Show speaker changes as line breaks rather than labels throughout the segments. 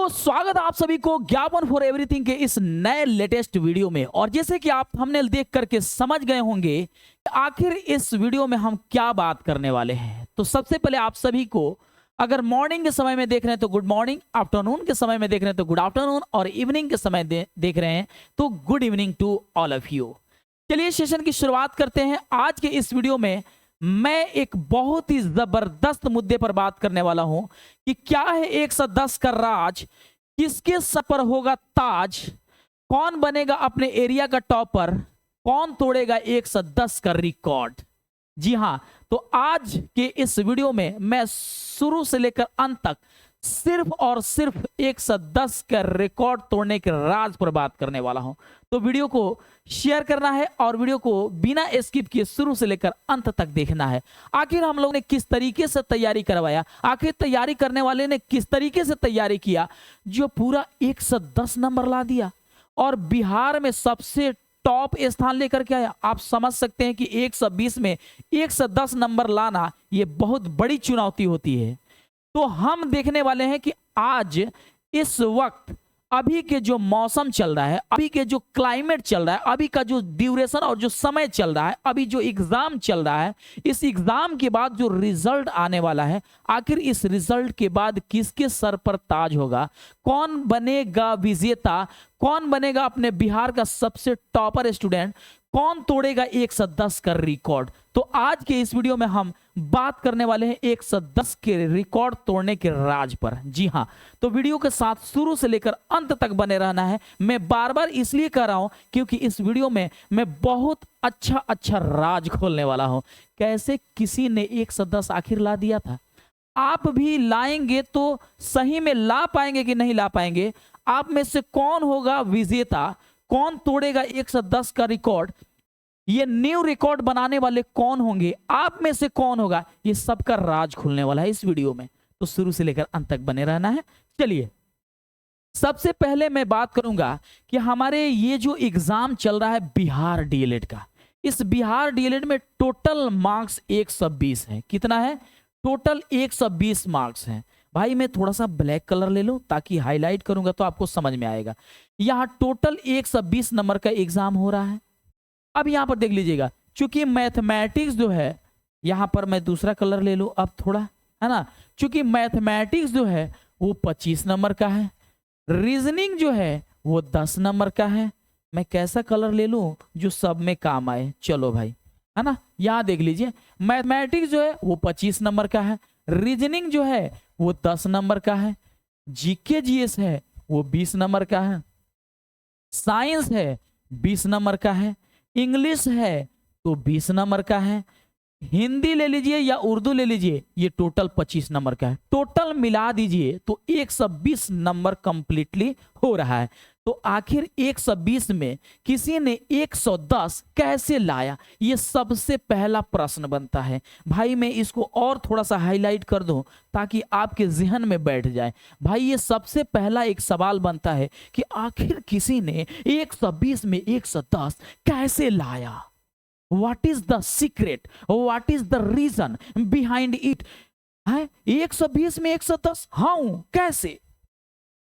तो स्वागत है आप सभी को ज्ञापन फॉर एवरीथिंग के इस नए लेटेस्ट वीडियो में। और जैसे कि आप थंबनेल देख करके समझ गए होंगे कि आखिर इस वीडियो में हम क्या बात करने वाले हैं। तो सबसे पहले आप सभी को अगर मॉर्निंग के समय में देख रहे हैं तो गुड मॉर्निंग, आफ्टरनून के समय में देख रहे हैं तो गुड आफ्टरनून, और इवनिंग के समय देख रहे हैं तो good evening to all of you. चलिए सेशन की शुरुआत करते हैं। आज के इस वीडियो में मैं एक बहुत ही जबरदस्त मुद्दे पर बात करने वाला हूं कि क्या है 110 का राज, किसके सर पर होगा ताज, कौन बनेगा अपने एरिया का टॉपर, कौन तोड़ेगा 110 का रिकॉर्ड। जी हां, तो आज के इस वीडियो में मैं शुरू से लेकर अंत तक सिर्फ और सिर्फ 110 का रिकॉर्ड तोड़ने के राज पर बात करने वाला हूं। तो वीडियो को शेयर करना है और वीडियो को बिना स्किप किए शुरू से लेकर अंत तक देखना है। आखिर हम लोग ने किस तरीके से तैयारी करवाया, आखिर तैयारी करने वाले ने किस तरीके से तैयारी किया जो पूरा 110 नंबर ला दिया और बिहार में सबसे टॉप स्थान लेकर के आया। आप समझ सकते हैं कि 120 में 110 नंबर लाना ये बहुत बड़ी चुनौती होती है। तो हम देखने वाले हैं कि आज इस वक्त अभी के जो मौसम चल रहा है, अभी के जो क्लाइमेट चल रहा है, अभी का जो ड्यूरेशन और जो समय चल रहा है, अभी जो एग्जाम चल रहा है, इस एग्जाम के बाद जो रिजल्ट आने वाला है, आखिर इस रिजल्ट के बाद किसके सर पर ताज होगा, कौन बनेगा विजेता, कौन बनेगा अपने बिहार का सबसे टॉपर स्टूडेंट, कौन तोड़ेगा 110 का रिकॉर्ड। तो आज के इस वीडियो में हम बात करने वाले हैं 110 के रिकॉर्ड तोड़ने के राज पर। जी हां, तो वीडियो के साथ शुरू से लेकर अंत तक बने रहना है। मैं बार बार इसलिए कह रहा हूं क्योंकि इस वीडियो में मैं बहुत अच्छा राज खोलने वाला हूं। कैसे किसी ने 110 आखिर ला दिया था, आप भी लाएंगे तो सही में ला पाएंगे कि नहीं ला पाएंगे। आप में से कौन होगा विजेता, कौन तोड़ेगा 110 का रिकॉर्ड, ये न्यू रिकॉर्ड बनाने वाले कौन होंगे, आप में से कौन होगा, ये सबका राज खुलने वाला है इस वीडियो में। तो शुरू से लेकर अंत तक बने रहना है। चलिए सबसे पहले मैं बात करूंगा कि हमारे ये जो एग्जाम चल रहा है बिहार डीएलएड का, इस बिहार डीएलएड में टोटल मार्क्स 120 है। कितना है? टोटल 120 मार्क्स हैं। भाई मैं थोड़ा सा ब्लैक कलर ले लूं ताकि हाईलाइट करूंगा तो आपको समझ में आएगा। यहां टोटल 120 नंबर का एग्जाम हो रहा है। अब यहां पर देख लीजिएगा, चूंकि मैथमेटिक्स जो है, यहां पर मैं दूसरा कलर ले लूं अब थोड़ा, है ना, चूंकि मैथमेटिक्स जो है वो 25 नंबर का है, रीजनिंग जो है वो 10 नंबर का है। मैं कैसा कलर ले लूं जो सब में काम आए? चलो भाई, है ना, यहां देख लीजिए, मैथमेटिक्स जो है वो 25 नंबर का है, रीजनिंग जो है वो 10 नंबर का है, जीके जीएस है वो 20 नंबर का है, साइंस है 20 नंबर का है, इंग्लिश है तो 20 नंबर का है, हिंदी ले लीजिए या उर्दू ले लीजिए, ये टोटल 25 नंबर का है। टोटल मिला दीजिए तो 120 नंबर कंप्लीटली हो रहा है। तो आखिर 120 में किसी ने 110 कैसे लाया, ये सबसे पहला प्रश्न बनता है। भाई मैं इसको और थोड़ा सा हाईलाइट कर दूं ताकि आपके जहन में बैठ जाए। भाई ये सबसे पहला एक सवाल बनता है कि आखिर किसी ने 120 में 110 कैसे लाया। What is the secret? What is the reason behind it? है 120 में 110, हाउ, कैसे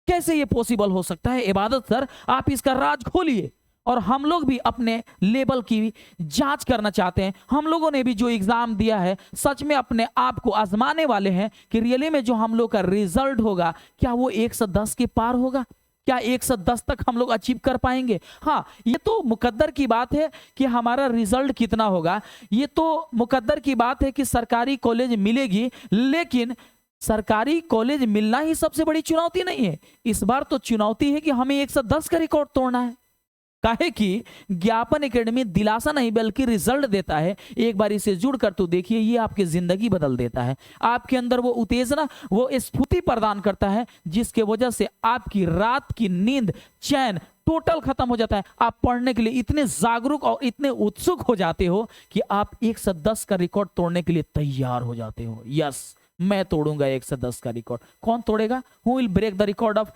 कैसे ये पॉसिबल हो सकता है? इबादत सर आप इसका राज खोलिए। और हम लोग भी अपने लेवल की जांच करना चाहते हैं। हम लोगों ने भी जो एग्जाम दिया है सच में अपने आप को आजमाने वाले हैं कि रियली में जो हम लोग का रिजल्ट होगा क्या वो 110 के पार होगा, क्या 110 तक हम लोग अचीव कर पाएंगे। हाँ, ये तो मुकद्दर की बात है कि हमारा रिजल्ट कितना होगा, ये तो मुकद्दर की बात है कि सरकारी कॉलेज मिलेगी, लेकिन सरकारी कॉलेज मिलना ही सबसे बड़ी चुनौती नहीं है। इस बार तो चुनौती है कि हमें 110 का रिकॉर्ड तोड़ना है। काहे कि ज्ञापन एकेडमी दिलासा नहीं बल्कि रिजल्ट देता है। एक बार इसे जुड़कर तो देखिए, ये आपकी जिंदगी बदल देता है। आपके अंदर वो उत्तेजना, वो स्फूर्ति प्रदान करता है जिसके वजह से आपकी रात की नींद, चैन टोटल खत्म हो जाता है। आप पढ़ने के लिए इतने जागरूक और इतने उत्सुक हो जाते हो कि आप 110 का रिकॉर्ड तोड़ने के लिए तैयार हो जाते हो। यस, मैं तोड़ूंगा 110 का रिकॉर्ड। कौन तोड़ेगा? Who will break the record of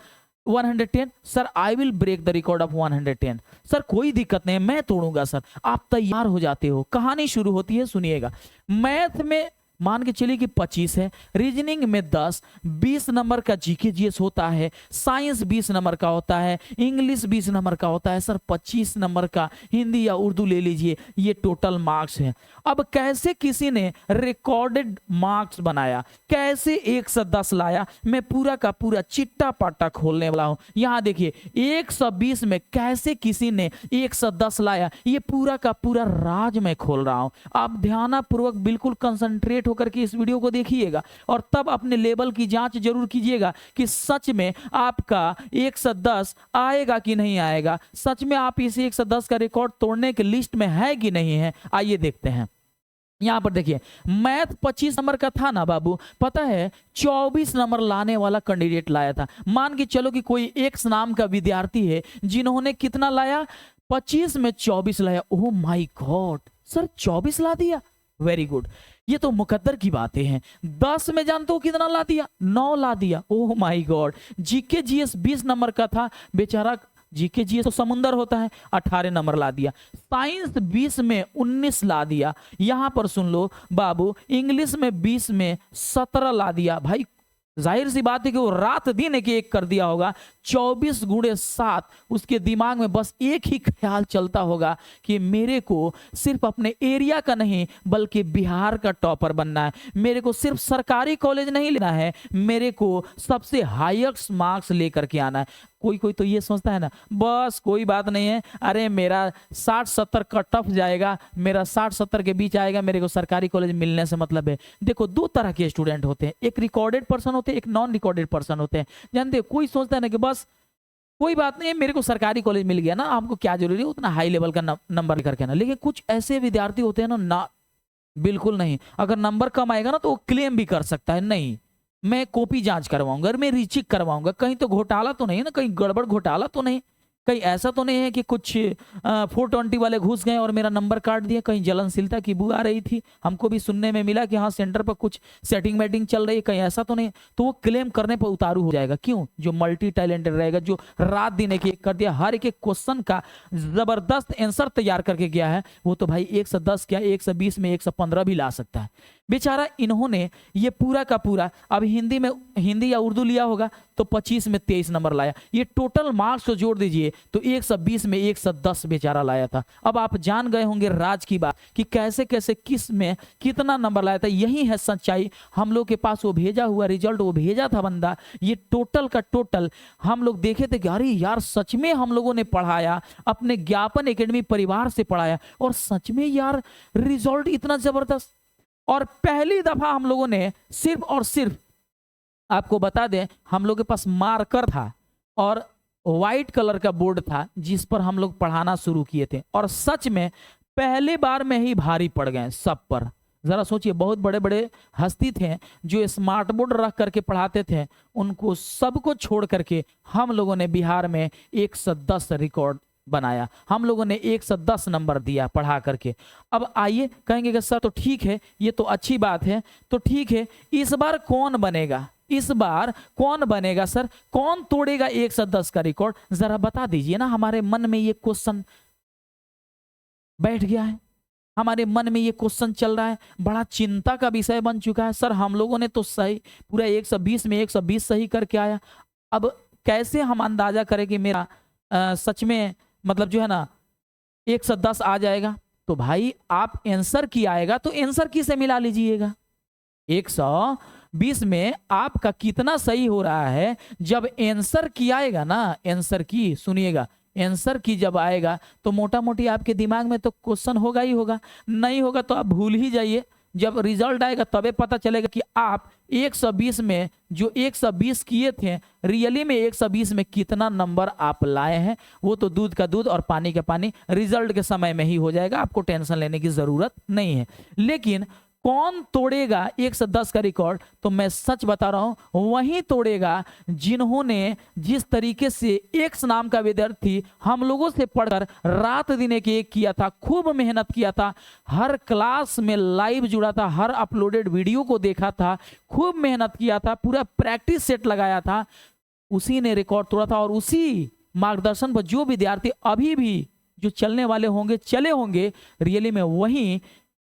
110? Sir I will break the record of 110। Sir कोई दिक्कत नहीं, मैं तोड़ूंगा सर। आप तैयार हो जाते हो। कहानी शुरू होती है, सुनिएगा। मैथ में मान के चलिए कि 25 है, रीजनिंग में 10, 20 नंबर का जीके जीएस होता है, साइंस 20 नंबर का होता है, इंग्लिश 20 नंबर का होता है सर, 25 नंबर का हिंदी या उर्दू ले लीजिए, ये टोटल मार्क्स है। अब कैसे किसी ने रिकॉर्डेड मार्क्स बनाया, कैसे 110 लाया, मैं पूरा का पूरा चिट्टा पाटा खोलने वाला हूं। यहां देखिए 120 में कैसे किसी ने 110 लाया, ये पूरा का पूरा राज मैं खोल रहा हूं। आप ध्यानपूर्वक बिल्कुल कंसंट्रेट होकर के इस वीडियो को देखिएगा और तब अपने लेवल की जांच जरूर कीजिएगा कि सच में आपका 110 आएगा कि नहीं आएगा, सच में आप इस 110 का रिकॉर्ड तोड़ने के लिस्ट में है कि नहीं है। आइए देखते हैं। यहां पर देखिए मैथ 25 नंबर का था ना बाबू, पता है 24 नंबर लाने वाला कैंडिडेट लाया था। मान के चलो कि कोई एक्स नाम का विद्यार्थी है जिन्होंने कितना लाया, 25 में 24 लाया। ओह माय गॉड सर, 24 ला दिया, वेरी गुड। ये तो मुकद्दर की बातें हैं। 10 में जानते हो कितना ला दिया, 9 ला दिया। Oh my God. GK GS 20 number का था, बेचारा जीके जीएस तो समुंदर होता है, 18 नंबर ला दिया। साइंस 20 में 19 ला दिया। यहां पर सुन लो बाबू, इंग्लिश में 20 में 17 ला दिया। भाई जाहिर सी बात है कि वो रात दिन एक कर दिया होगा। 24 गुणे 7, उसके दिमाग में बस एक ही ख्याल चलता होगा कि मेरे को सिर्फ अपने एरिया का नहीं बल्कि बिहार का टॉपर बनना है, मेरे को सिर्फ सरकारी कॉलेज नहीं लेना है, मेरे को सबसे हाईएस्ट मार्क्स लेकर के आना है। कोई कोई तो ये सोचता है ना, बस कोई बात नहीं है, अरे मेरा 60-70 कट ऑफ जाएगा, मेरा 60-70 के बीच आएगा, मेरे को सरकारी कॉलेज मिलने से मतलब है। देखो दो तरह के स्टूडेंट होते हैं, एक रिकॉर्डेड पर्सन होते हैं, एक नॉन रिकॉर्डेड पर्सन होते हैं। जानते हो कोई सोचता है ना कि बस कोई बात नहीं है, मेरे को सरकारी कॉलेज मिल गया ना, आपको क्या जरूरी है उतना हाई लेवल का नंबर लेकर के आना। लेकिन कुछ ऐसे विद्यार्थी होते हैं ना, बिल्कुल नहीं, अगर नंबर कम आएगा ना तो वो क्लेम भी कर सकता है, नहीं मैं कॉपी जांच करवाऊंगा, मैं रीचेक करवाऊंगा, कहीं तो घोटाला तो नहीं है ना, कहीं गड़बड़ घोटाला तो नहीं, कहीं ऐसा तो नहीं है कि कुछ 420 वाले घुस गए और मेरा नंबर काट दिया, कहीं जलनशीलता की बू आ रही थी, हमको भी सुनने में मिला कि हाँ सेंटर पर कुछ सेटिंग वेटिंग चल रही है, कहीं ऐसा तो नहीं। तो वो क्लेम करने पर उतारू हो जाएगा। क्यों? जो मल्टी टैलेंटेड रहेगा, जो रात दिन एक कर दिया, हर एक क्वेश्चन का जबरदस्त आंसर तैयार करके गया है, वो तो भाई 110 क्या 120 में 115 भी ला सकता है। बेचारा इन्होंने ये पूरा का पूरा, अब हिंदी या उर्दू लिया होगा तो 25 में 23 नंबर लाया। ये टोटल मार्क्स को जोड़ दीजिए तो 120 में 110 बेचारा लाया था। अब आप जान गए होंगे राज की बात कि कैसे कैसे किस में कितना नंबर लाया था। यही है सच्चाई। हम लोग के पास वो भेजा हुआ रिजल्ट, वो भेजा था बंदा, ये टोटल का टोटल हम लोग देखे थे कि अरे यार सच में हम लोगों ने पढ़ाया, अपने ज्ञापन एकेडमी परिवार से पढ़ाया और सच में यार रिजल्ट इतना जबरदस्त। और पहली दफा हम लोगों ने सिर्फ और सिर्फ आपको बता दें, हम लोग के पास मार्कर था और व्हाइट कलर का बोर्ड था जिस पर हम लोग पढ़ाना शुरू किए थे, और सच में पहले बार में ही भारी पड़ गए सब पर। जरा सोचिए, बहुत बड़े बड़े हस्ती थे जो स्मार्ट बोर्ड रख करके पढ़ाते थे, उनको सबको छोड़ करके हम लोगों ने बिहार में 110 रिकॉर्ड बनाया, हम लोगों ने 110 नंबर दिया पढ़ा करके। अब आइए कहेंगे कि सर तो ठीक है, ये तो अच्छी बात है, तो ठीक है इस बार कौन बनेगा, इस बार कौन बनेगा सर, कौन तोड़ेगा 110 का रिकॉर्ड, जरा बता दीजिए ना। हमारे मन में ये क्वेश्चन बैठ गया है, हमारे मन में ये क्वेश्चन चल रहा है, बड़ा चिंता का विषय बन चुका है। सर हम लोगों ने तो सही पूरा 120 में 120 सही करके आया, अब कैसे हम अंदाजा करें कि मेरा सच में मतलब जो है ना 110 आ जाएगा। तो भाई आप आंसर की आएगा तो आंसर की से मिला लीजिएगा। 120 में आपका कितना सही हो रहा है, जब आंसर की आएगा ना, आंसर की सुनिएगा, आंसर की जब आएगा तो मोटा मोटी आपके दिमाग में तो क्वेश्चन होगा ही होगा, नहीं होगा तो आप भूल ही जाइए। जब रिजल्ट आएगा तबे पता चलेगा कि आप 120 में जो 120 किए थे रियली में 120 में कितना नंबर आप लाए हैं। वो तो दूध का दूध और पानी का पानी रिजल्ट के समय में ही हो जाएगा, आपको टेंशन लेने की जरूरत नहीं है। लेकिन कौन तोड़ेगा 110 का रिकॉर्ड, तो मैं सच बता रहा हूं वही तोड़ेगा जिन्होंने जिस तरीके से एक्स नाम का विद्यार्थी हम लोगों से पढ़कर रात दिन एक किया था, खूब मेहनत किया था, हर क्लास में लाइव जुड़ा था, हर अपलोडेड वीडियो को देखा था, खूब मेहनत किया था, पूरा प्रैक्टिस सेट लगाया था, उसी ने रिकॉर्ड तोड़ा था। और उसी मार्गदर्शन पर जो विद्यार्थी अभी भी जो चलने वाले होंगे, चले होंगे, रियली में वही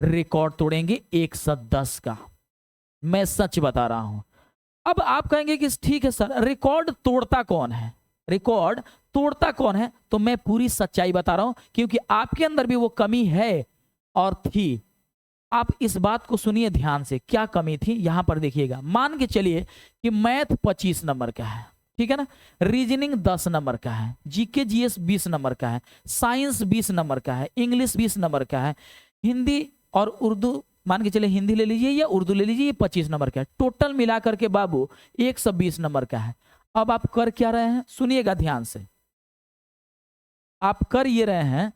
रिकॉर्ड तोड़ेंगे 110 का। मैं सच बता रहा हूं। अब आप कहेंगे कि ठीक है सर, रिकॉर्ड तोड़ता कौन है, रिकॉर्ड तोड़ता कौन है? तो मैं पूरी सच्चाई बता रहा हूं, क्योंकि आपके अंदर भी वो कमी है और थी। आप इस बात को सुनिए ध्यान से, क्या कमी थी यहां पर देखिएगा। मान के चलिए कि मैथ 25 नंबर का है, ठीक है ना, रीजनिंग 10 नंबर का है, जीके जीएस 20 नंबर का है, साइंस 20 नंबर का है, इंग्लिश 20 नंबर का है, हिंदी और उर्दू, मान के चलिए हिंदी ले लीजिए या उर्दू ले लीजिए, ये 25 नंबर का है। टोटल मिलाकर के बाबू 120 नंबर का है। अब आप कर क्या रहे हैं, सुनिएगा ध्यान से। आप कर ये रहे हैं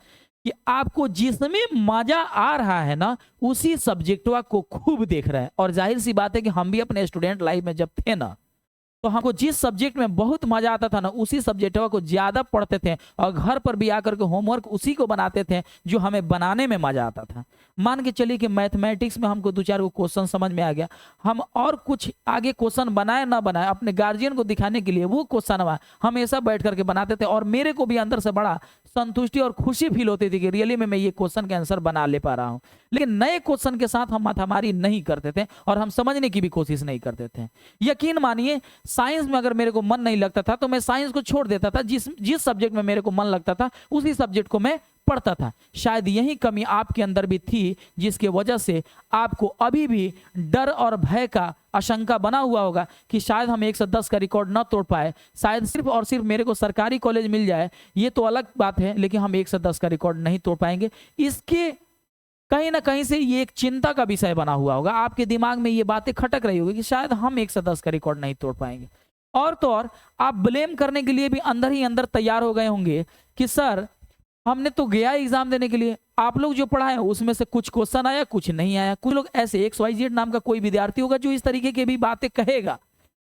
कि आपको जिसमें मजा आ रहा है ना, उसी सब्जेक्टवा को खूब देख रहे हैं। और जाहिर सी बात है कि हम भी अपने स्टूडेंट लाइफ में जब थे ना, तो हमको जिस सब्जेक्ट में बहुत मजा आता था ना, उसी सब्जेक्ट को ज्यादा पढ़ते थे और घर पर भी आकर के होमवर्क उसी को बनाते थे जो हमें बनाने में मजा आता था। मान के चलिए कि मैथमेटिक्स में हमको 2-4 क्वेश्चन समझ में आ गया, हम और कुछ आगे क्वेश्चन बनाए ना बनाए, अपने गार्जियन को दिखाने के लिए वो क्वेश्चन हमेशा बैठ करके बनाते थे। और मेरे को भी अंदर से बड़ा संतुष्टि और खुशी फील होती थी कि रियली में मैं ये क्वेश्चन के आंसर बना ले पा रहा हूँ। लेकिन नए क्वेश्चन के साथ हम माथामारी नहीं करते थे और हम समझने की भी कोशिश नहीं करते थे। यकीन मानिए, साइंस में अगर मेरे को मन नहीं लगता था तो मैं साइंस को छोड़ देता था, जिस सब्जेक्ट में मेरे को मन लगता था उसी सब्जेक्ट को मैं पढ़ता था। शायद यही कमी आपके अंदर भी थी, जिसके वजह से आपको अभी भी डर और भय का आशंका बना हुआ होगा कि शायद हम 110 का रिकॉर्ड ना तोड़ पाए, शायद सिर्फ और सिर्फ मेरे को सरकारी कॉलेज मिल जाए, ये तो अलग बात है, लेकिन हम 110 का रिकॉर्ड नहीं तोड़ पाएंगे। इसके कहीं ना कहीं से ये एक चिंता का विषय बना हुआ होगा, आपके दिमाग में ये बातें खटक रही होगी कि शायद हम 110 का रिकॉर्ड नहीं तोड़ पाएंगे। और तो और आप ब्लेम करने के लिए भी अंदर ही अंदर तैयार हो गए होंगे कि सर हमने तो गया एग्जाम देने के लिए, आप लोग जो पढ़ाए उसमें से कुछ क्वेश्चन आया, कुछ नहीं आया। कुछ लोग ऐसे, XYZ नाम का कोई विद्यार्थी होगा जो इस तरीके की भी बातें कहेगा,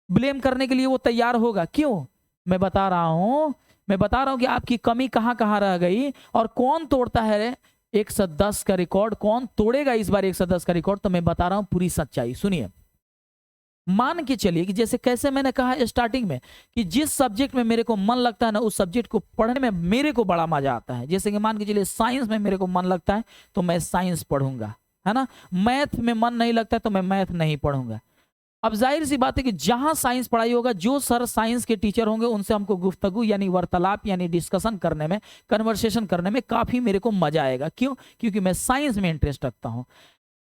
ब्लेम करने के लिए वो तैयार होगा। क्यों? मैं बता रहा हूं कि आपकी कमी कहां कहां रह गई और कौन तोड़ता है 110 का रिकॉर्ड, कौन तोड़ेगा इस बार 110 का रिकॉर्ड। तो मैं बता रहा हूं पूरी सच्चाई, सुनिए। मान के चलिए कि जैसे कैसे मैंने कहा स्टार्टिंग में कि जिस सब्जेक्ट में मेरे को मन लगता है ना, उस सब्जेक्ट को पढ़ने में मेरे को बड़ा मजा आता है। जैसे कि मान के चलिए साइंस में मेरे को मन लगता है तो मैं साइंस पढ़ूंगा, है ना। मैथ में मन नहीं लगता है तो मैं मैथ नहीं पढ़ूंगा। अब जाहिर सी बात है कि जहां साइंस पढ़ाई होगा, जो सर साइंस के टीचर होंगे, उनसे हमको गुफ्तगू यानी वार्तालाप यानी डिस्कशन करने में, कन्वर्सेशन करने में काफी मेरे को मजा आएगा। क्यों? क्योंकि मैं साइंस में इंटरेस्ट रखता हूं।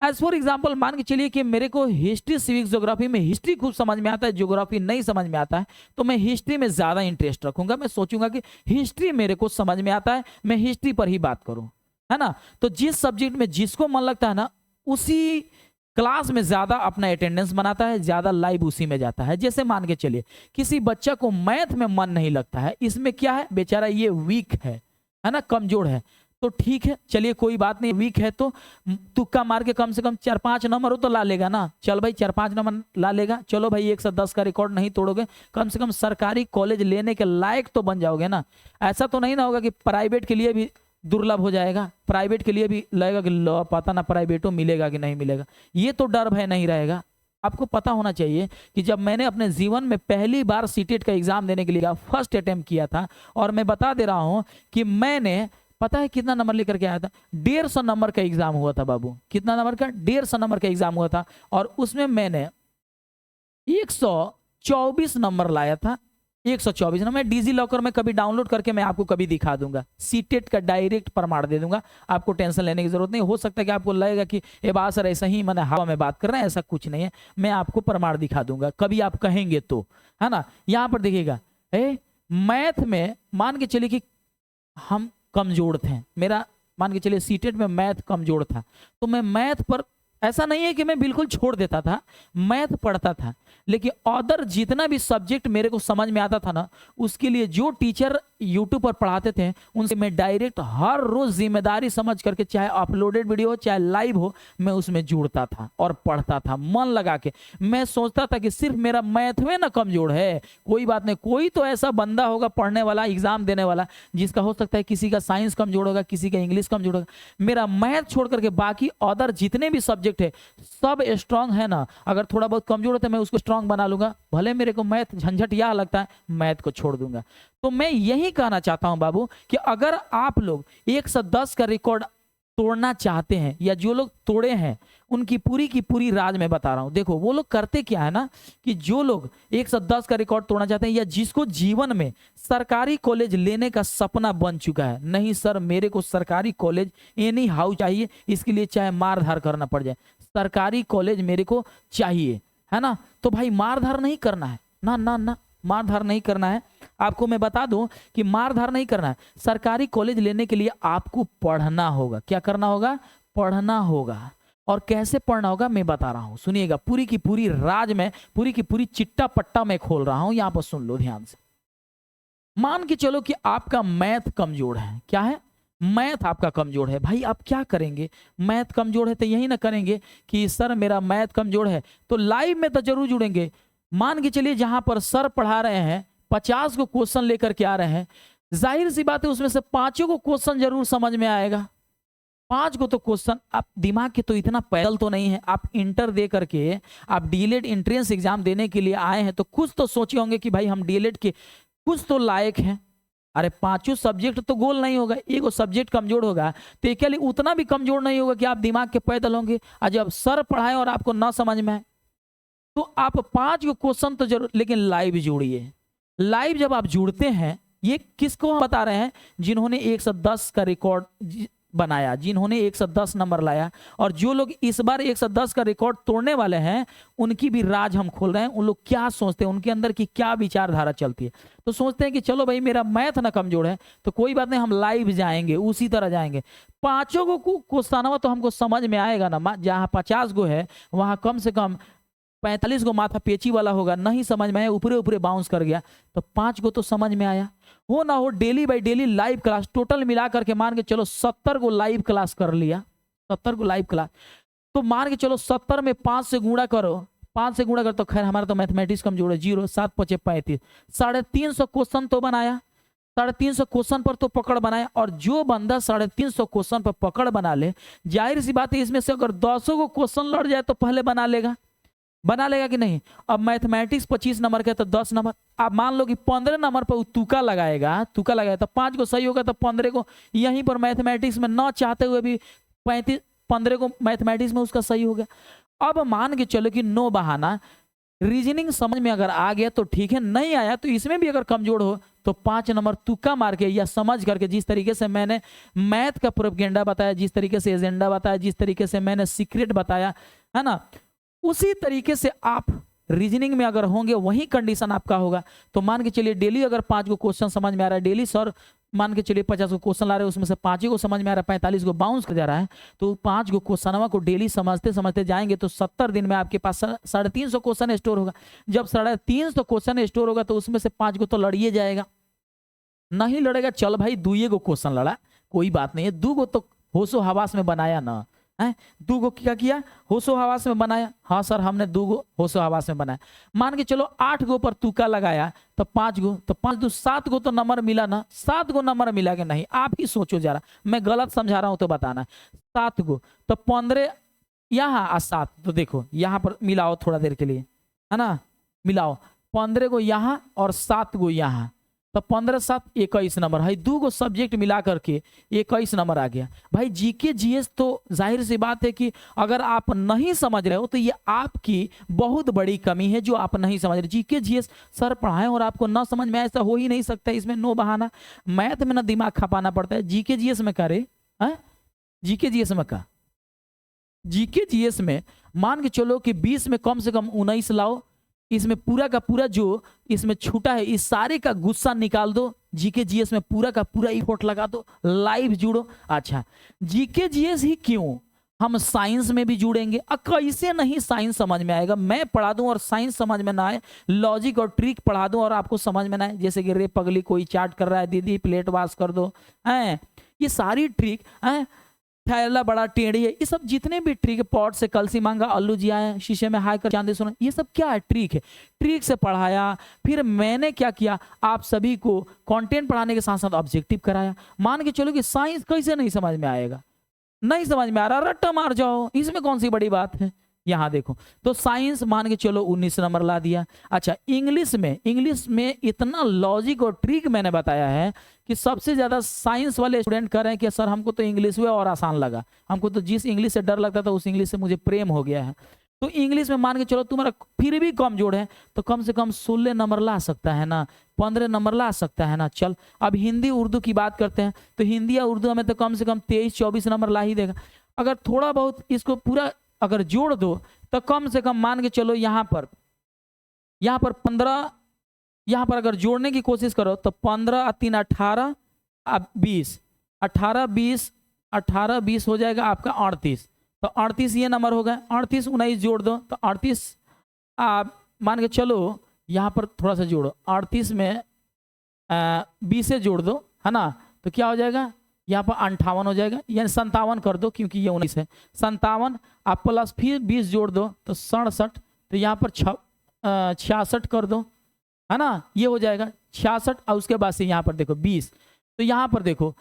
एज फॉर एग्जाम्पल मान के चलिए कि मेरे को हिस्ट्री, सिविक्स, ज्योग्राफी में हिस्ट्री खूब समझ में आता है, ज्योग्राफी नहीं समझ में आता है, तो मैं हिस्ट्री में ज्यादा इंटरेस्ट रखूंगा। मैं सोचूंगा कि हिस्ट्री मेरे को समझ में आता है, मैं हिस्ट्री पर ही बात करूं, है ना। तो जिस सब्जेक्ट में जिसको मन लगता है ना, उसी क्लास में ज्यादा अपना अटेंडेंस बनाता है, ज्यादा लाइव उसी में जाता है। जैसे मान के चलिए किसी बच्चा को मैथ में मन नहीं लगता है, इसमें क्या है, बेचारा ये वीक है ना, कमजोर है, तो ठीक है, चलिए कोई बात नहीं, वीक है तो तुक्का मार के कम से कम 4-5 नंबर हो तो ला लेगा ना। चल भाई 4-5 नंबर ला लेगा, चलो भाई 110 का रिकॉर्ड नहीं तोड़ोगे, कम से कम सरकारी कॉलेज लेने के लायक तो बन जाओगे ना। ऐसा तो नहीं ना होगा कि प्राइवेट के लिए भी दुर्लभ हो जाएगा, प्राइवेट के लिए भी लगेगा कि पता ना प्राइवेटों मिलेगा कि नहीं मिलेगा, ये तो डर भय नहीं रहेगा। आपको पता होना चाहिए कि जब मैंने अपने जीवन में पहली बार सीटेट का एग्जाम देने के लिए फर्स्ट अटेम्प्ट किया था, और मैं बता दे रहा हूं कि मैंने, पता है कितना नंबर लेकर के आया था? 150 नंबर का एग्जाम हुआ था बाबू। कितना नंबर का? 150 नंबर का एग्जाम हुआ था, और उसमें मैंने 124 नंबर लाया था। 124 नंबर। मैं डिजी लॉकर में कभी डाउनलोड करके मैं आपको कभी दिखा दूंगा, सीटेट का डायरेक्ट प्रमाण दे दूंगा, आपको टेंशन लेने की जरूरत नहीं। हो सकता है कि आपको लगेगा कि ए बात सर ऐसा ही मैंने हवा में बात कर रहे हैं, ऐसा कुछ नहीं है, मैं आपको प्रमाण दिखा दूंगा कभी आप कहेंगे तो, है ना। यहां पर देखिएगा, मैथ में मान के चलिए कि हम कमजोर थे, मेरा मान के चलिए सीटेट में मैथ कमजोर था, तो मैं मैथ पर, ऐसा नहीं है कि मैं बिल्कुल छोड़ देता था, मैथ पढ़ता था, लेकिन अदर जितना भी सब्जेक्ट मेरे को समझ में आता था ना, उसके लिए जो टीचर यूट्यूब पर पढ़ाते थे उनसे मैं डायरेक्ट हर रोज जिम्मेदारी समझ करके, चाहे अपलोडेड वीडियो हो चाहे लाइव हो, मैं उसमें जुड़ता था और पढ़ता था मन लगा के। मैं सोचता था कि सिर्फ मेरा मैथ में ना कमजोर है, कोई बात नहीं, कोई तो ऐसा बंदा होगा पढ़ने वाला, एग्जाम देने वाला, जिसका हो सकता है किसी का साइंस कमजोर होगा, किसी का इंग्लिश कमजोर होगा, मेरा मैथ छोड़ करके बाकी अदर जितने भी सब्जेक्ट है सब स्ट्रांग है ना। अगर थोड़ा बहुत कमजोर होता है मैं उसको स्ट्रांग बना लूंगा, भले मेरे को मैथ झंझट यह लगता है, मैथ को छोड़ दूंगा। तो मैं यही कहना चाहता हूं बाबू कि अगर आप लोग 110 का रिकॉर्ड तोड़ना चाहते हैं या जो लोग तोड़े हैं उनकी पूरी की पूरी राज मैं बता रहा हूं। देखो वो लोग करते क्या है ना कि जो लोग 110 का रिकॉर्ड तोड़ना चाहते हैं या जिसको जीवन में सरकारी कॉलेज लेने का सपना बन चुका है, नहीं सर मेरे को सरकारी कॉलेज एनी हाउ चाहिए, इसके लिए चाहे मार धार करना पड़ जाए, सरकारी कॉलेज मेरे को चाहिए, है ना। तो भाई मार धार नहीं करना है, ना ना ना, मार धार नहीं करना है। आपको मैं बता दूं कि मार धार नहीं करना है। सरकारी कॉलेज लेने के लिए आपको पढ़ना होगा। क्या करना होगा? पढ़ना होगा। और कैसे पढ़ना होगा मैं बता रहा हूं, सुनिएगा। पूरी की पूरी राज में, पूरी की पूरी चिट्टा पट्टा मैं खोल रहा हूं, यहां पर सुन लो ध्यान से। मान के चलो कि आपका मैथ कमजोर है। क्या है? मैथ आपका कमजोर है। भाई आप क्या करेंगे? मैथ कमजोर है तो यही ना करेंगे कि सर मेरा मैथ कमजोर है, तो लाइव में तो जरूर जुड़ेंगे। मान के चलिए जहां पर सर पढ़ा रहे हैं 50 को क्वेश्चन लेकर के आ रहे हैं, जाहिर सी बात है उसमें से 5 को क्वेश्चन जरूर समझ में आएगा। 5 को तो क्वेश्चन, आप दिमाग के तो इतना पैदल तो नहीं है, आप इंटर दे करके आप डीएलएड एंट्रेंस एग्जाम देने के लिए आए हैं, तो कुछ तो सोचे होंगे कि भाई हम डीएलएड के कुछ तो लायक हैं। अरे 5 सब्जेक्ट तो गोल नहीं होगा, एक सब्जेक्ट कमजोर होगा तो एक लिए उतना भी कमजोर नहीं होगा कि आप दिमाग के पैदल होंगे। और जब सर पढ़ाए और आपको ना समझ में आए तो आप 5 क्वेश्चन तो जरूर, लेकिन लाइव जुड़िए। लाइव जब आप जुड़ते हैं, ये किसको हम बता रहे हैं? जिन्होंने 110 का रिकॉर्ड बनाया, जिन्होंने 110 नंबर लाया, और जो लोग इस बार 110 का रिकॉर्ड तोड़ने वाले हैं उनकी भी राज हम खोल रहे हैं। उन लोग क्या सोचते हैं, उनके अंदर की क्या विचारधारा चलती है। तो सोचते हैं कि चलो भाई मेरा मैथ ना कमजोर है तो कोई बात नहीं, हम लाइव जाएंगे, उसी तरह जाएंगे। 5 को क्वेश्चन तो हमको समझ में आएगा ना। जहाँ 50 को है वहां कम से कम 45 को माथा पेची वाला होगा, नहीं समझ में आया, ऊपरे ऊपरे बाउंस कर गया, तो 5 को तो समझ में आया। हो ना हो daily by daily live class, total मिला करके मान के चलो 70 को लाइव क्लास कर लिया, 70 को लाइव क्लास, तो मान के चलो 70 में 5 से गुणा करो, 5 से गुणा करो तो खैर हमारा तो मैथमेटिक्स कमजोर है, 0 7 5 35, 350 क्वेश्चन तो बनाया, 350 क्वेश्चन पर तो पकड़ बनाया। और जो बंदा 350 क्वेश्चन पर पकड़ बना ले, जाहिर सी बात है इसमें से अगर 10 को क्वेश्चन लड़ जाए तो पहले बना लेगा कि नहीं। अब मैथमेटिक्स 25 नंबर का तो 10 नंबर, आप मान लो कि 15 नंबर पर तुक्का लगाएगा तो 5 को सही होगा तो 15 को यहीं पर मैथमेटिक्स में न चाहते हुए भी 15 को मैथमेटिक्स में उसका सही हो गया। अब मान के चलो कि नो बहाना, रीजनिंग समझ में अगर आ गया तो ठीक है, नहीं आया तो इसमें भी अगर कमजोर हो तो 5 नंबर तुक्का मार के या समझ करके, जिस तरीके से मैंने मैथ का प्रोपेगेंडा बताया, जिस तरीके से एजेंडा बताया, जिस तरीके से मैंने सीक्रेट बताया, है ना, उसी तरीके से आप रीजनिंग में अगर होंगे वही कंडीशन आपका होगा। तो मान के चलिए डेली अगर 5 को क्वेश्चन समझ में आ रहा है, डेली सर मान के चलिए 50 को क्वेश्चन ला रहे हैं, उसमें से 5 को समझ में आ रहा है, 45 को बाउंस कर जा रहा है, तो 5 को क्वेश्चनवा को डेली समझते समझते जाएंगे तो 70 दिन में आपके पास 350 क्वेश्चन स्टोर होगा। जब 350 क्वेश्चन स्टोर होगा तो उसमें से 5 को तो लड़िए जाएगा। नहीं लड़ेगा, चल भाई 2 को क्वेश्चन लड़ा, कोई बात नहीं है, 2 को तो होशो हवास में बनाया ना है, 2 को क्या किया, होशो हवास में बनाया। हाँ सर हमने 2 को होशो हवास में बनाया। मान के चलो 8 को पर तुक्का लगाया तो 5 को, तो 5 2 7 को तो नंबर मिला ना, 7 को नंबर मिला कि नहीं, आप ही सोचो जरा, मैं गलत समझा रहा हूं तो बताना। 7 को तो 15 यहाँ आ 7, तो देखो यहाँ पर मिलाओ थोड़ा देर के लिए, है ना, मिलाओ 15 को यहाँ और 7 को यहाँ, तो 15 7 21 नंबर है। 2 को सब्जेक्ट मिला करके 21 नंबर आ गया। भाई जीके जीएस तो जाहिर सी बात है कि अगर आप नहीं समझ रहे हो तो ये आपकी बहुत बड़ी कमी है जो आप नहीं समझ रहे। जीके जीएस सर पढ़ाएं और आपको ना समझ में, ऐसा हो ही नहीं सकता, इसमें नो बहाना। मैथ में ना दिमाग खपाना पड़ता है, जीके जीएस में करे, जीके जीएस में का, जीके जीएस में मान के चलो कि 20 में कम से कम 19 लाओ, इसमें पूरा का पूरा जो इसमें छूटा है इस सारे का गुस्सा निकाल दो, जीके जीएस में पूरा का पूरा इफोर्ट लगा दो, लाइव जुड़ो। अच्छा जीके जीएस ही क्यों, हम साइंस में भी जुड़ेंगे। कैसे नहीं साइंस समझ में आएगा, मैं पढ़ा दूं और साइंस समझ में ना आए, लॉजिक और ट्रिक पढ़ा दूं और आपको समझ में ना आए, जैसे कि रे पगली कोई चाट कर रहा है, दीदी प्लेट वाश कर दो, हैं ये सारी ट्रिक, हैं थैला बड़ा टेढ़ी है, ये सब जितने भी ट्रिक है, पॉट से कलसी मांगा अल्लू जी आए, शीशे में हाय कर चांदी सोना, ये सब क्या है, ट्रिक है। ट्रिक से पढ़ाया, फिर मैंने क्या किया, आप सभी को कंटेंट पढ़ाने के साथ साथ ऑब्जेक्टिव कराया। मान के चलो कि साइंस कैसे नहीं समझ में आएगा, नहीं समझ में आ रहा, रट्टा मार जाओ, इसमें कौन सी बड़ी बात है, यहाँ देखो, तो साइंस मान के चलो 19 नंबर ला दिया। अच्छा, इंग्लिश में इतना लॉजिक और ट्रिक मैंने बताया है कि सबसे ज्यादा साइंस वाले स्टूडेंट कह रहे हैं कि सर हमको तो इंग्लिश में और आसान लगा, हमको तो जिस इंग्लिश से डर लगता था उस इंग्लिश से मुझे प्रेम हो गया है। तो इंग्लिश में मान के चलो तुम्हारा फिर भी कमजोर है तो कम से कम 16 नंबर ला सकता है ना, 15 नंबर ला सकता है ना। चल अब हिंदी उर्दू की बात करते हैं, तो हिंदी या उर्दू में तो कम से कम 23-24 नंबर ला ही देगा। अगर थोड़ा बहुत इसको पूरा अगर जोड़ दो तो कम से कम मान के चलो यहाँ पर 15, यहाँ पर अगर जोड़ने की कोशिश करो तो 15 और 3 18, अब 20, 18 20 हो जाएगा आपका 38। तो 38 ये नंबर हो गए, 38 19 जोड़ दो तो 38, आप मान के चलो यहाँ पर थोड़ा सा जोड़ो, 38 में 20 से जोड़ दो है ना, तो क्या हो जाएगा यहाँ पर 58 हो जाएगा, यानी 57 कर दो क्योंकि ये 19 है। 57 आप प्लस फिर 20 जोड़ दो तो 67, तो यहाँ पर 66 कर दो है ना, ये हो जाएगा 66। और उसके बाद से यहाँ पर देखो 20, तो यहाँ पर देखो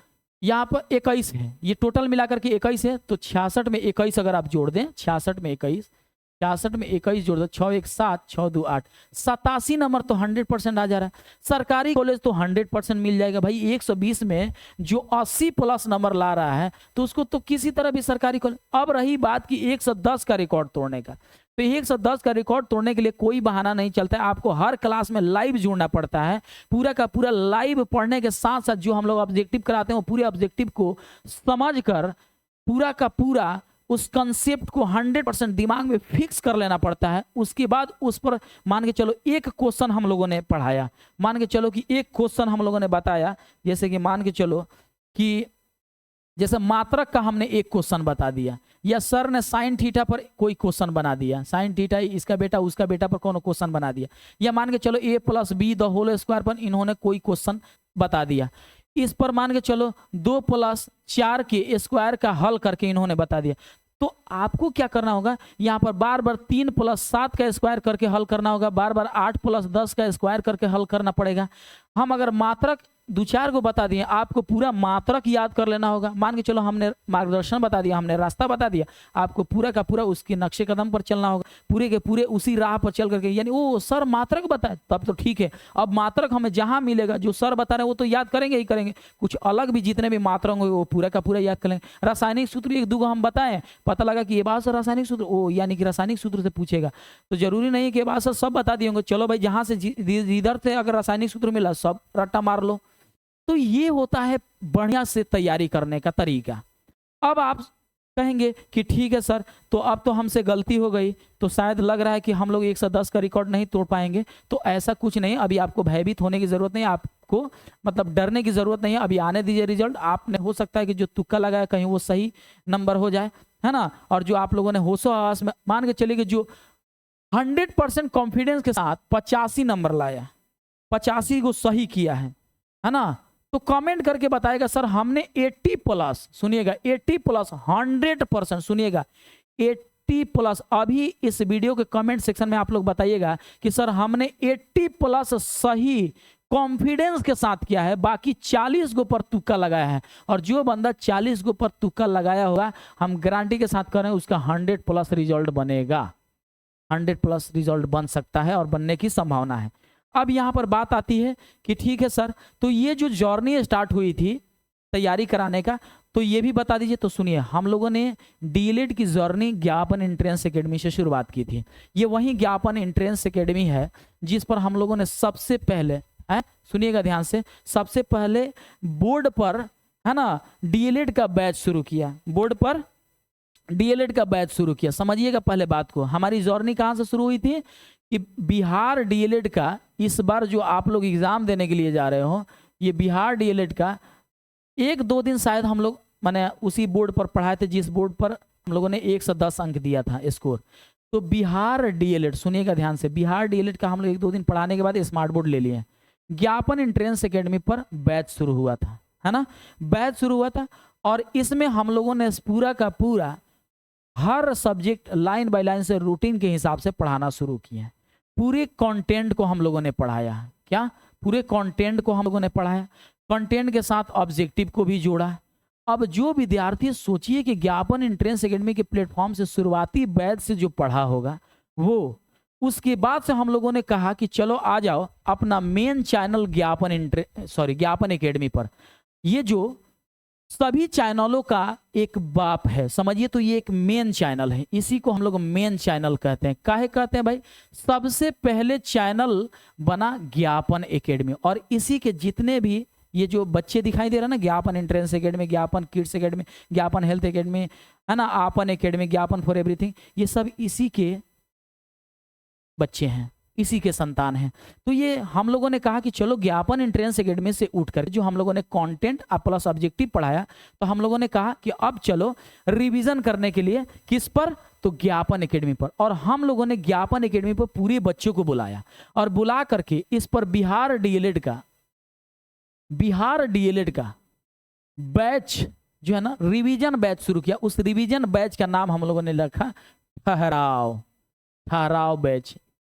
यहाँ पर 21 है, ये टोटल मिलाकर के 21 है। तो 66 में 21 अगर आप जोड़ दें, 66 में 21 जोड़ दो, 6 1 7, 6 2 8, 87 नंबर तो 100% आ जा रहा है। सरकारी कॉलेज तो 100% मिल जाएगा भाई। 120 में जो 80 प्लस नंबर ला रहा है तो उसको तो किसी तरह भी सरकारी कॉलेज। अब रही बात कि 110 का रिकॉर्ड तोड़ने का, तो 110 का रिकॉर्ड तोड़ने के लिए कोई बहाना नहीं चलता है, आपको हर क्लास में लाइव जुड़ना पड़ता है। पूरा का पूरा लाइव पढ़ने के साथ साथ जो हम लोग ऑब्जेक्टिव कराते हैं वो पूरे ऑब्जेक्टिव को समझकर पूरा का पूरा उस कंसेप्ट को 100% दिमाग में फिक्स कर लेना पड़ता है। उसके बाद उस पर मान के चलो एक क्वेश्चन हम लोगों ने पढ़ाया, मान के चलो कि एक क्वेश्चन हम लोगों ने बताया, जैसे कि मान के चलो कि जैसे मात्रक का हमने एक क्वेश्चन बता दिया, या सर ने साइन थीटा पर कोई क्वेश्चन बना दिया, साइन थीटा इसका बेटा उसका बेटा पर कौन क्वेश्चन बना दिया, या मान के चलो a + b the whole square पर इन्होंने कोई क्वेश्चन बता दिया। इस पर मान के चलो 2 + 4 के स्क्वायर का हल करके इन्होंने बता दिया। तो आपको क्या करना होगा, यहाँ पर बार बार 3 + 7 का स्क्वायर करके हल करना होगा, बार बार 8 + 10 का स्क्वायर करके हल करना पड़ेगा। हम अगर मात्रक 2-4 को बता दिए, आपको पूरा मात्रक याद कर लेना होगा। मान के चलो हमने मार्गदर्शन बता दिया, हमने रास्ता बता दिया, आपको पूरा का पूरा उसके नक्शे कदम पर चलना होगा, पूरे के पूरे उसी राह पर चल करके, यानी वो सर मात्रक बताए तब तो ठीक है। अब मात्रक हमें जहां मिलेगा जो सर बता रहे हैं वो तो याद करेंगे ही करेंगे, कुछ अलग भी जितने भी मात्रक होंगे वो पूरा का पूरा याद करेंगे। रासायनिक सूत्र 1-2 को हम बताएं, पता लगा कि ये बात सर रासायनिक सूत्र, ओ यानी कि रासायनिक सूत्र से पूछेगा, तो जरूरी नहीं है कि ये बात सर सब बता दिए होंगे। चलो भाई जहां से इधर से अगर रासायनिक सूत्र मिला सब रट्टा मार लो। तो ये होता है बढ़िया से तैयारी करने का तरीका। अब आप कहेंगे कि ठीक है सर, तो अब तो हमसे गलती हो गई, तो शायद लग रहा है कि हम लोग 110 का रिकॉर्ड नहीं तोड़ पाएंगे। तो ऐसा कुछ नहीं, अभी आपको भयभीत होने की जरूरत नहीं, आपको मतलब डरने की जरूरत नहीं है। अभी आने दीजिए रिजल्ट, आपने हो सकता है कि जो तुक्का लगाया कहीं वो सही नंबर हो जाए, है ना। और जो आप लोगों ने होशो हवास में मान के चलिए जो 100% कॉन्फिडेंस के साथ 85 नंबर लाया, 85 को सही किया है ना, तो कमेंट करके बताएगा सर हमने 80+, सुनिएगा 80+, 100%, सुनिएगा 80+। अभी इस वीडियो के कमेंट सेक्शन में आप लोग बताइएगा कि सर हमने 80+ सही कॉन्फिडेंस के साथ किया है, बाकी 40 गो पर तुक्का लगाया है। और जो बंदा 40 गो पर तुक्का लगाया होगा, हम गारंटी के साथ करें उसका 100+ रिजल्ट बनेगा, 100+ रिजल्ट बन सकता है और बनने की संभावना है। अब यहाँ पर बात आती है कि ठीक है सर, तो ये जो जर्नी स्टार्ट हुई थी तैयारी कराने का, तो ये भी बता दीजिए। तो सुनिए, हम लोगों ने डीएलएड की जर्नी ज्ञापन एंट्रेंस एकेडमी से शुरुआत की थी। ये वही ज्ञापन एंट्रेंस एकेडमी है जिस पर हम लोगों ने सबसे पहले, सुनिएगा ध्यान से, सबसे पहले बोर्ड पर, है ना, डीएलएड का बैच शुरू किया, बोर्ड पर डीएलएड का बैच शुरू किया। समझिएगा पहले बात को, हमारी जर्नी कहाँ से शुरू हुई थी कि बिहार डीएलएड का, इस बार जो आप लोग एग्जाम देने के लिए जा रहे हो, ये बिहार डीएलएड का 1-2 दिन शायद हम लोग मैंने उसी बोर्ड पर पढ़ाए थे जिस बोर्ड पर हम लोगों ने 110 अंक दिया था स्कोर। तो बिहार डीएलएड, सुनिएगा ध्यान से, बिहार डीएलएड का हम लोग 1-2 दिन पढ़ाने के बाद स्मार्ट बोर्ड ले लिए। ज्ञापन एंट्रेंस एकेडमी पर बैच शुरू हुआ था, है ना, बैच शुरू हुआ था। और इसमें हम लोगों ने पूरा का पूरा हर सब्जेक्ट लाइन बाय लाइन से रूटीन के हिसाब से पढ़ाना शुरू किया। पूरे कंटेंट को हम लोगों ने पढ़ाया। क्या? पूरे कंटेंट को हम लोगों ने पढ़ाया। कंटेंट के साथ ऑब्जेक्टिव को भी जोड़ा। अब जो विद्यार्थी सोचिए कि ज्ञापन एंट्रेंस एकेडमी के प्लेटफॉर्म से शुरुआती बैच से जो पढ़ा होगा वो, उसके बाद से हम लोगों ने कहा कि चलो आ जाओ अपना मेन चैनल ज्ञापन एकेडमी पर। ये जो सभी चैनलों का एक बाप है, समझिए, तो ये एक मेन चैनल है, इसी को हम लोग मेन चैनल कहते हैं। काहे कहते हैं भाई? सबसे पहले चैनल बना ज्ञापन एकेडमी, और इसी के जितने भी ये जो बच्चे दिखाई दे रहे हैं ना, ज्ञापन एंट्रेंस एकेडमी, ज्ञापन किड्स एकेडमी, ज्ञापन हेल्थ एकेडमी, है ना, आपन एकेडमी, ज्ञापन फॉर एवरीथिंग, ये सब इसी के बच्चे हैं, इसी के संतान हैं। तो ये हम लोगों ने कहा कि चलो ज्ञापन एंट्रेंस एकेडमी से उठकर जो हम लोगों ने कंटेंट प्लस ऑब्जेक्टिव पढ़ाया, तो हम लोगों ने कहा कि अब चलो रिवीजन करने के लिए किस पर? तो ज्ञापन एकेडमी पर। और हम लोगों ने ज्ञापन एकेडमी पर पूरे बच्चों को बुलाया, और बुला करके इस पर बिहार डीएलएड का बैच जो है ना, रिवीजन बैच शुरू किया। उस रिवीजन बैच का नाम हम लोगों ने रखा ठहराव बैच।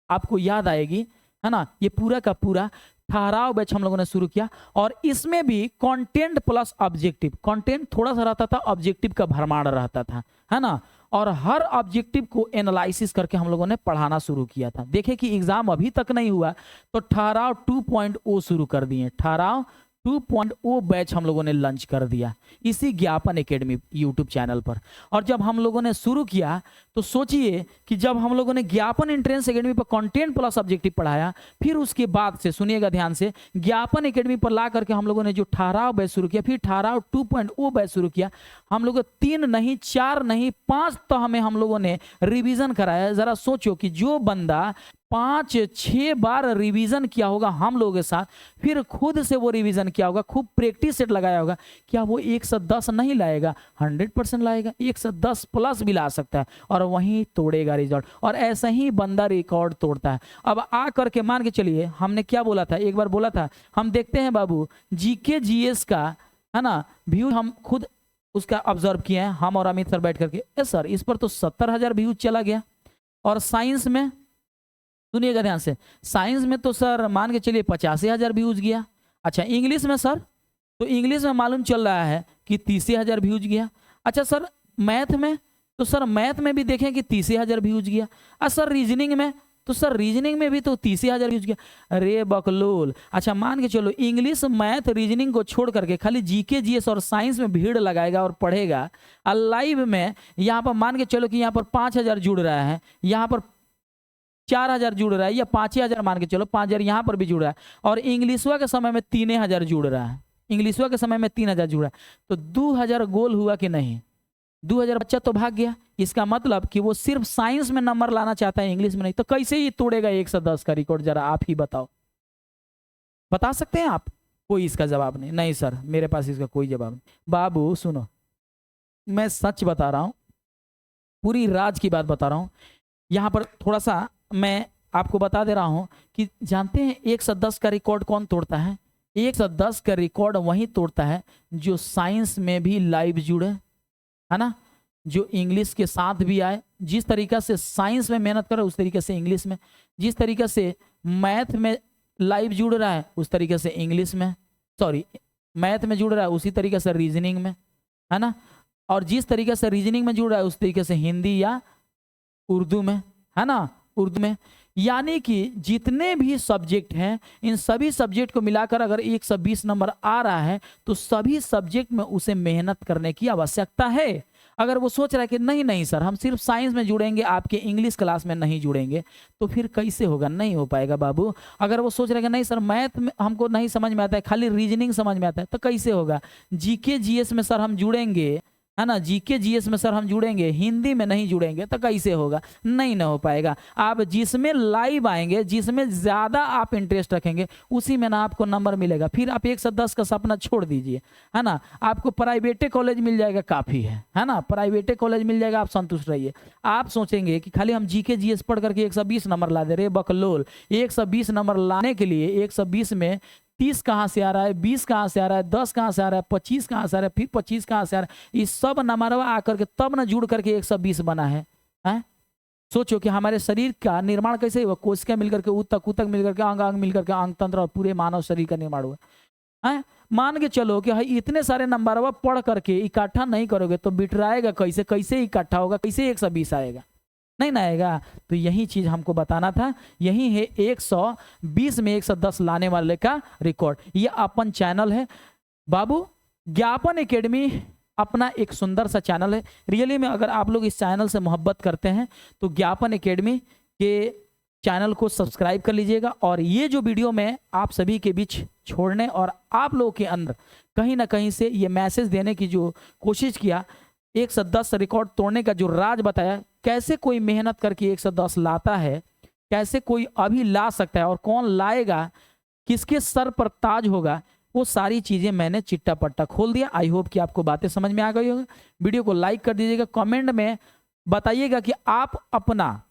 आपको याद आएगी, है ना, ये पूरा का पूरा ठहराव बैच हम लोगों ने शुरू किया। और इसमें भी कंटेंट प्लस ऑब्जेक्टिव, कंटेंट थोड़ा सा रहता था, ऑब्जेक्टिव का भरमार रहता था, है ना, और हर ऑब्जेक्टिव को एनालिसिस करके हम लोगों ने पढ़ाना शुरू किया था। देखे कि एग्जाम अभी तक नहीं हुआ तो ठहराव 2.0 शुरू कर दिए, ठहराव 2.0 बैच हम लोगों ने लॉन्च कर दिया इसी ज्ञापन एकेडमी यूट्यूब चैनल पर। और जब हम लोगों ने शुरू किया तो सोचिए कि जब हम लोगों ने ज्ञापन एंट्रेंस एकेडमी पर कंटेंट प्लस ऑब्जेक्टिव पढ़ाया, फिर उसके बाद से सुनिएगा ध्यान से, ज्ञापन एकेडमी पर ला करके हम लोगों ने जो ठहराव बैच शुरू किया, फिर ठहराव 2.0 बैच शुरू किया। हम लोग 3 नहीं 4 नहीं 5 तो हम लोगों ने रिवीजन कराया। जरा सोचो कि जो बंदा 5-6 बार रिवीजन किया होगा हम लोगों के साथ, फिर खुद से वो रिवीजन किया होगा, खूब प्रैक्टिस सेट लगाया होगा, क्या वो 110 नहीं लाएगा? 100% लाएगा, 110 प्लस भी ला सकता है, और वहीं तोड़ेगा रिजल्ट। और ऐसा ही बंदा रिकॉर्ड तोड़ता है। अब आ करके मान के चलिए, हमने क्या बोला था, एक बार बोला था, हम देखते हैं बाबू जीके जीएस का, है ना, व्यू हम खुद उसका ऑब्जर्व किए हैं, हम और अमित सर बैठ करके। सर इस पर तो 70,000 व्यूज चला गया। और साइंस में सुनिएगा ध्यान से, साइंस में तो सर मान के चलिए 85,000 व्यूज गया। अच्छा इंग्लिश में सर, तो इंग्लिश में मालूम चल रहा है कि 30,000 व्यूज गया। अच्छा सर मैथ में, तो सर मैथ में भी देखें कि 30,000 व्यूज गया। अच्छा सर रीजनिंग में, तो सर रीजनिंग में भी तो 30,000 व्यूज गया। अरे बकलोल। अच्छा मान के चलो इंग्लिश मैथ रीजनिंग को छोड़ करके खाली जीके जीएस और साइंस में भीड़ लगाएगा और पढ़ेगा, और लाइव में यहाँ पर मान के चलो कि यहाँ पर 5,000 जुड़ रहा है, यहाँ पर 4,000 जुड़ रहा है, या 5,000 मान के चलो, 5,000 यहाँ पर भी जुड़ रहा है, और इंग्लिशवा के समय में 3,000 जुड़ रहा है, इंग्लिशवा के समय में 3,000 जुड़ रहा है, तो 2,000 गोल हुआ कि नहीं? 2,000 बच्चा तो भाग गया। इसका मतलब कि वो सिर्फ साइंस में नंबर लाना चाहता है, इंग्लिश में नहीं। तो कैसे ही तोड़ेगा 110 का रिकॉर्ड? जरा आप ही बताओ, बता सकते हैं आप? कोई इसका जवाब नहीं। नहीं सर मेरे पास इसका कोई जवाब नहीं। बाबू सुनो, मैं सच बता रहा हूं, पूरी राज की बात बता रहा हूं। यहां पर थोड़ा सा मैं आपको बता दे रहा हूं कि जानते हैं 110 का रिकॉर्ड कौन तोड़ता है? 110 का रिकॉर्ड वही तोड़ता है जो साइंस में भी लाइव जुड़े, है ना, जो इंग्लिश के साथ भी आए। जिस तरीका से साइंस में मेहनत कर रहा है उस तरीके से इंग्लिश में, जिस तरीका से मैथ में लाइव जुड़ रहा है उस तरीके से इंग्लिश में, सॉरी मैथ में जुड़ रहा है उसी तरीके से रीजनिंग में, है ना, और जिस तरीके से रीजनिंग में जुड़ रहा है उस तरीके से हिंदी या उर्दू में, है ना, उर्दू में। यानी कि जितने भी सब्जेक्ट हैं, इन सभी सब्जेक्ट को मिलाकर अगर 120 नंबर आ रहा है तो सभी सब्जेक्ट में उसे मेहनत करने की आवश्यकता है। अगर वो सोच रहा है कि नहीं नहीं सर हम सिर्फ साइंस में जुड़ेंगे, आपके इंग्लिश क्लास में नहीं जुड़ेंगे, तो फिर कैसे होगा? नहीं हो पाएगा बाबू। अगर वो सोच रहा है कि नहीं सर मैथ में हमको नहीं समझ में आता है, खाली रीजनिंग समझ में आता है, तो कैसे होगा? जीके जीएस में सर हम जुड़ेंगे, है ना, जीके जीएस में सर हम जुड़ेंगे, हिंदी में नहीं जुड़ेंगे, तो कैसे होगा? नहीं ना हो पाएगा। आप जिसमें लाइव आएंगे, जिसमें ज्यादा आप इंटरेस्ट रखेंगे, उसी में ना आपको नंबर मिलेगा। फिर आप 110 का सपना छोड़ दीजिए, है ना, आपको प्राइवेटे कॉलेज मिल जाएगा, काफी है ना, प्राइवेटे कॉलेज मिल जाएगा, आप संतुष्ट रहिए। आप सोचेंगे कि खाली हम जीके जीएस पढ़ करके 120 नंबर ला दे रहे, बकलोल। 120 नंबर लाने के लिए 120 में 30 कहाँ से आ रहा है, 20 कहाँ से आ रहा है, 10 कहाँ से आ रहा है, 25 कहाँ से आ रहा है, फिर 25 कहाँ से आ रहा है, इस सब नंबरवा आकर के तब ना जुड़ करके 120 बना है। सोचो कि हमारे शरीर का निर्माण कैसे हुआ? कोशिका मिलकर के ऊतक, ऊतक मिलकर के अंग, अंग मिलकर के अंग तंत्र और पूरे मानव शरीर का निर्माण हुआ है। मान के चलो कि भाई इतने सारे नंबर पढ़ करके इकट्ठा नहीं करोगे तो बिटराएगा कैसे, कैसे इकट्ठा होगा, कैसे 120 आएगा, नहीं ना आएगा। तो यही चीज हमको बताना था, यही है 120 में 110 लाने वाले का रिकॉर्ड। ये अपन चैनल है बाबू, ज्ञापन एकेडमी अपना एक सुंदर सा चैनल है। रियली में अगर आप लोग इस चैनल से मोहब्बत करते हैं तो ज्ञापन एकेडमी के चैनल को सब्सक्राइब कर लीजिएगा। और ये जो वीडियो मैं आप सभी के बीच छोड़ने और आप लोगों के अंदर कहीं ना कहीं से ये मैसेज देने की जो कोशिश किया, 110 रिकॉर्ड तोड़ने का जो राज बताया, कैसे कोई मेहनत करके 110 लाता है, कैसे कोई अभी ला सकता है और कौन लाएगा, किसके सर पर ताज होगा, वो सारी चीजें मैंने चिट्टा पट्टा खोल दिया। आई होप कि आपको बातें समझ में आ गई होगी। वीडियो को लाइक कर दीजिएगा, कमेंट में बताइएगा कि आप अपना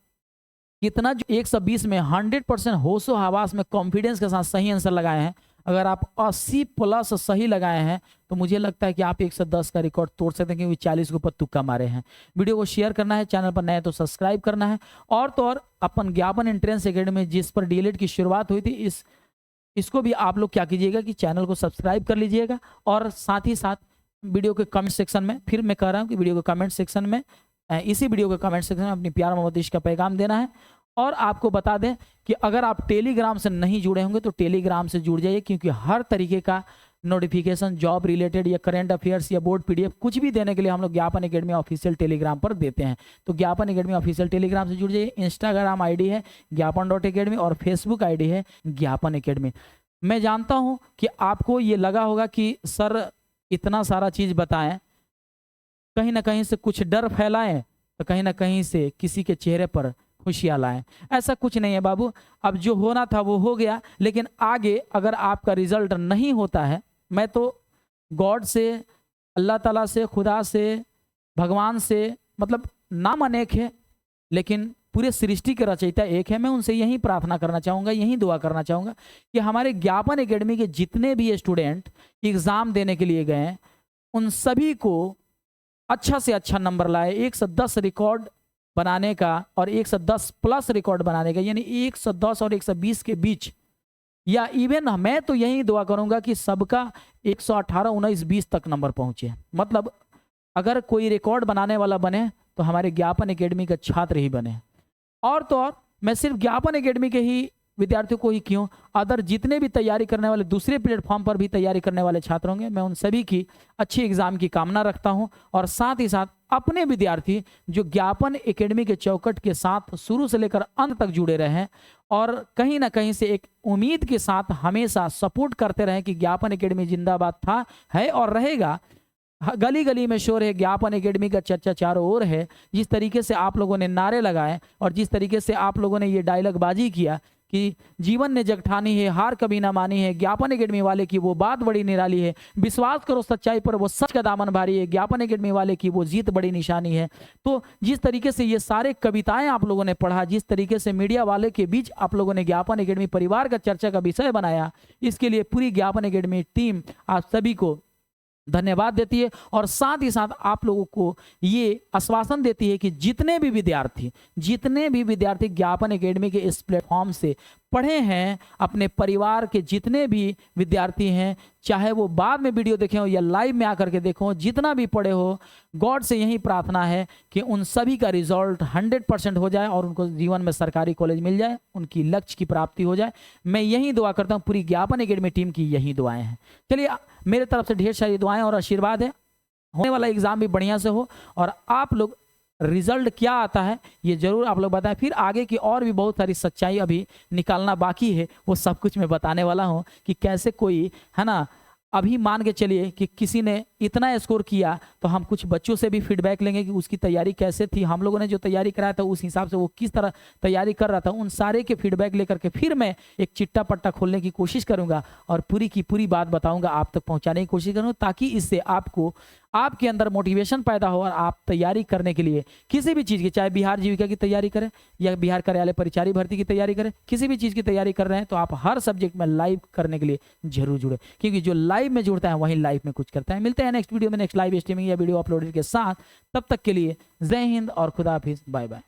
कितना जो 120 में 100% होशो हवास में कॉन्फिडेंस के साथ सही आंसर लगाए हैं। अगर आप 80 प्लस सही लगाए हैं तो मुझे लगता है कि आप 110 का रिकॉर्ड तोड़ सकते हैं, क्योंकि 40 के ऊपर तुक्का मारे हैं। वीडियो को शेयर करना है, चैनल पर नए तो सब्सक्राइब करना है। और तो और अपन ज्ञापन एंट्रेंस एकेडमी जिस पर डीएलएड की शुरुआत हुई थी, इसको भी आप लोग क्या कीजिएगा कि चैनल को सब्सक्राइब कर लीजिएगा। और साथ ही साथ वीडियो के कमेंट सेक्शन में, फिर मैं कह रहा हूँ कि वीडियो के कमेंट सेक्शन में, इसी वीडियो के कमेंट सेक्शन में अपनी प्यार मोहब्बत इश्क का पैगाम देना है। और आपको बता दें कि अगर आप टेलीग्राम से नहीं जुड़े होंगे तो टेलीग्राम से जुड़ जाइए, क्योंकि हर तरीके का नोटिफिकेशन जॉब रिलेटेड या करंट अफेयर्स या बोर्ड पीडीएफ कुछ भी देने के लिए हम लोग ज्ञापन एकेडमी ऑफिशियल टेलीग्राम पर देते हैं। तो ज्ञापन एकेडमी ऑफिशियल टेलीग्राम से जुड़ जाइए। इंस्टाग्राम आईडी है ज्ञापन.academy और फेसबुक आईडी है ज्ञापन एकेडमी। मैं जानता हूं कि आपको ये लगा होगा कि सर इतना सारा चीज़ बताएं, कहीं ना कहीं से कुछ डर फैलाएं तो कहीं ना कहीं से किसी के चेहरे पर खुशियाँ लाएं। ऐसा कुछ नहीं है बाबू, अब जो होना था वो हो गया। लेकिन आगे अगर आपका रिजल्ट नहीं होता है, मैं तो गॉड से, अल्लाह ताला से, खुदा से, भगवान से, मतलब नाम अनेक है लेकिन पूरे सृष्टि के रचयिता एक है, मैं उनसे यही प्रार्थना करना चाहूँगा, यही दुआ करना चाहूँगा कि हमारे ज्ञापन एकेडमी के जितने भी स्टूडेंट एग्ज़ाम देने के लिए गए उन सभी को अच्छा से अच्छा नंबर लाए। 110 रिकॉर्ड बनाने का और 110 प्लस रिकॉर्ड बनाने का, यानी 110 और 120 के बीच, या इवन मैं तो यही दुआ करूँगा कि सबका 118, 19, 20 तक नंबर पहुँचे। मतलब अगर कोई रिकॉर्ड बनाने वाला बने तो हमारे ज्ञापन एकेडमी का छात्र ही बने। और तो और मैं सिर्फ ज्ञापन एकेडमी के ही विद्यार्थियों को ही क्यों, अदर जितने भी तैयारी करने वाले दूसरे प्लेटफॉर्म पर भी तैयारी करने वाले छात्र होंगे, मैं उन सभी की अच्छी एग्जाम की कामना रखता हूं। और साथ ही साथ अपने विद्यार्थी जो ज्ञापन एकेडमी के चौकट के साथ शुरू से लेकर अंत तक जुड़े रहे और कहीं ना कहीं से एक उम्मीद के साथ हमेशा सपोर्ट करते रहे कि ज्ञापन एकेडमी जिंदाबाद था, है और रहेगा। गली गली में शोर है, ज्ञापन एकेडमी का चर्चा चारों ओर है। जिस तरीके से आप लोगों ने नारे लगाए और जिस तरीके से आप लोगों ने ये डायलॉग बाजी किया कि जीवन ने जग ठानी है, हार कभी ना मानी है, ज्ञापन एकेडमी वाले की वो बात बड़ी निराली है, विश्वास करो सच्चाई पर वो सच का दामन भारी है, ज्ञापन एकेडमी वाले की वो जीत बड़ी निशानी है। तो जिस तरीके से ये सारे कविताएं आप लोगों ने पढ़ा, जिस तरीके से मीडिया वाले के बीच आप लोगों ने ज्ञापन एकेडमी परिवार का चर्चा का विषय बनाया, इसके लिए पूरी ज्ञापन एकेडमी टीम आप सभी को धन्यवाद देती है। और साथ ही साथ आप लोगों को ये आश्वासन देती है कि जितने भी विद्यार्थी ज्ञापन एकेडमी के इस प्लेटफॉर्म से पढ़े हैं, अपने परिवार के जितने भी विद्यार्थी हैं, चाहे वो बाद में वीडियो देखे हो या लाइव में आकर के देखो, जितना भी पढ़े हो, गॉड से यही प्रार्थना है कि उन सभी का रिजल्ट 100% हो जाए और उनको जीवन में सरकारी कॉलेज मिल जाए, उनकी लक्ष्य की प्राप्ति हो जाए। मैं यही दुआ करता हूँ, पूरी ज्ञापन एकेडमी टीम की यही दुआएं हैं। चलिए मेरे तरफ से ढेर सारी दुआएं और आशीर्वाद है, होने वाला एग्जाम भी बढ़िया से हो और आप लोग रिजल्ट क्या आता है ये जरूर आप लोग बताएं। फिर आगे की और भी बहुत सारी सच्चाई अभी निकालना बाकी है, वो सब कुछ मैं बताने वाला हूँ कि कैसे कोई, है ना, अभी मान के चलिए कि किसी ने इतना स्कोर किया तो हम कुछ बच्चों से भी फीडबैक लेंगे कि उसकी तैयारी कैसे थी, हम लोगों ने जो तैयारी कराया था उस हिसाब से वो किस तरह तैयारी कर रहा था, उन सारे के फीडबैक लेकर के फिर मैं एक चिट्टा पट्टा खोलने की कोशिश करूंगा और पूरी की पूरी बात बताऊंगा, आप तक पहुंचाने की कोशिश करूंगा, ताकि इससे आपको आपके अंदर मोटिवेशन पैदा हो और आप तैयारी करने के लिए किसी भी चीज़ की, चाहे बिहार जीविका की तैयारी करें या बिहार कार्यालय परिचारी भर्ती की तैयारी करें, किसी भी चीज़ की तैयारी कर रहे हैं तो आप हर सब्जेक्ट में लाइव करने के लिए जरूर जुड़े, क्योंकि जो लाइव में जुड़ता है वही लाइव में कुछ करता है। मिलते हैं नेक्स्ट वीडियो में, नेक्स्ट लाइव स्ट्रीमिंग या वीडियो अपलोडेड के साथ। तब तक के लिए जय हिंद और खुदा हाफिज, बाय बाय।